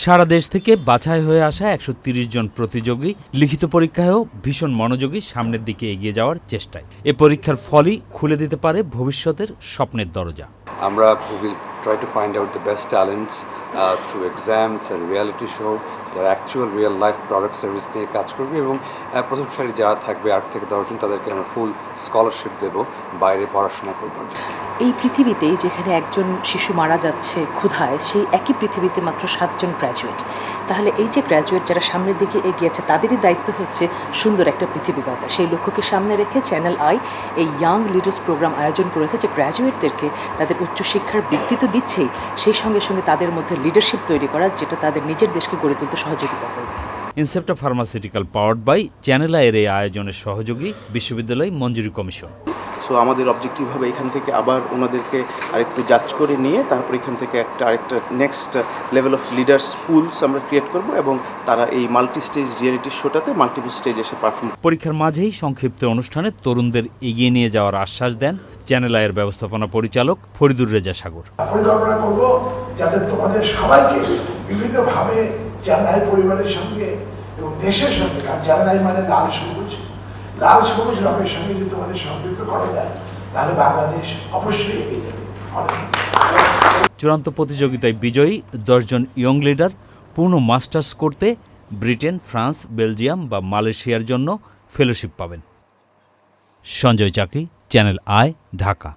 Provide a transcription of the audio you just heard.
সারা দেশ থেকে বাছাই হয়ে আসা ১৩০ জন প্রতিযোগী লিখিত পরীক্ষায়ও ভীষণ মনোযোগী, সামনের দিকে এগিয়ে যাওয়ার চেষ্টায়। এ পরীক্ষার ফলই খুলে দিতে পারে ভবিষ্যতের স্বপ্নের দরজা। আমরা will try to find out the best talents through exams and reality show, যারা actual real life product service নিয়ে কাজ করবে এবং প্রথম সারি যারা থাকবে 8 থেকে 10 জন তাদেরকে আমরা ফুল স্কলারশিপ দেব বাইরে পড়াশোনা করবার জন্য। এই পৃথিবীতেই যেখানে একজন শিশু মারা যাচ্ছে ক্ষুধায়, সেই একই পৃথিবীতে মাত্র 7 জন গ্র্যাজুয়েট। তাহলে এই যে গ্র্যাজুয়েট যারা সামনের দিকে এগিয়েছে তাদেরই দায়িত্ব হচ্ছে সুন্দর একটা পৃথিবী গড়া। সেই লক্ষ্যকে সামনে রেখে চ্যানেল আই এই ইয়াং লিডার্স প্রোগ্রাম আয়োজন করেছে, যে গ্র্যাজুয়েটদেরকে তাদের উচ্চশিক্ষার বৃত্তি তো দিচ্ছেই, সেই সঙ্গে সঙ্গে তাদের মধ্যে লিডারশিপ তৈরি করা, যেটা তাদের নিজের দেশকে গড়ে তুলতে সহযোগিতা করবে। Incepta pharmaceutical powered by channel আইয়ের এই আয়োজনের সহযোগী বিশ্ববিদ্যালয় মঞ্জুরি কমিশন। সো আমাদের অবজেক্টিভ হবে এখান থেকে আবার ওনাদেরকে আরেকটু জাজ করে নিয়ে তারপর এখান থেকে আরেকটা next level of leaders pools আমরা ক্রিয়েট করব এবং তারা এই মাল্টি স্টেজ রিয়েলিটি শোটাতে মাল্টিপল স্টেজ এসে পারফর্ম। পরীক্ষার মাঝেই সংক্ষিপ্ত অনুষ্ঠানে তরুণদের এগিয়ে নিয়ে যাওয়ার আশ্বাস দেন চ্যানেল আইয়ের ব্যবস্থাপনা পরিচালক ফরিদুর রেজা সাগর। পরিকল্পনা করব যাতে তোমাদের সবাইকে বিভিন্নভাবে চ্যানেল আই পরিবারের সঙ্গে এবং দেশের সঙ্গে, কারণ চ্যানেল আই মানে লাল সবুজ রঙের সঙ্গে যদি তোমাদের সংযুক্ত করা যায় তাহলে বাংলাদেশ অবশ্যই এগিয়ে যাবে। চূড়ান্ত প্রতিযোগিতায় বিজয়ী 10 জন ইয়ং লিডার পূর্ণ মাস্টার্স করতে ব্রিটেন, ফ্রান্স, বেলজিয়াম বা মালয়েশিয়ার জন্য ফেলোশিপ পাবেন। সঞ্জয় চাকি, চ্যানেল আই, ঢাকা।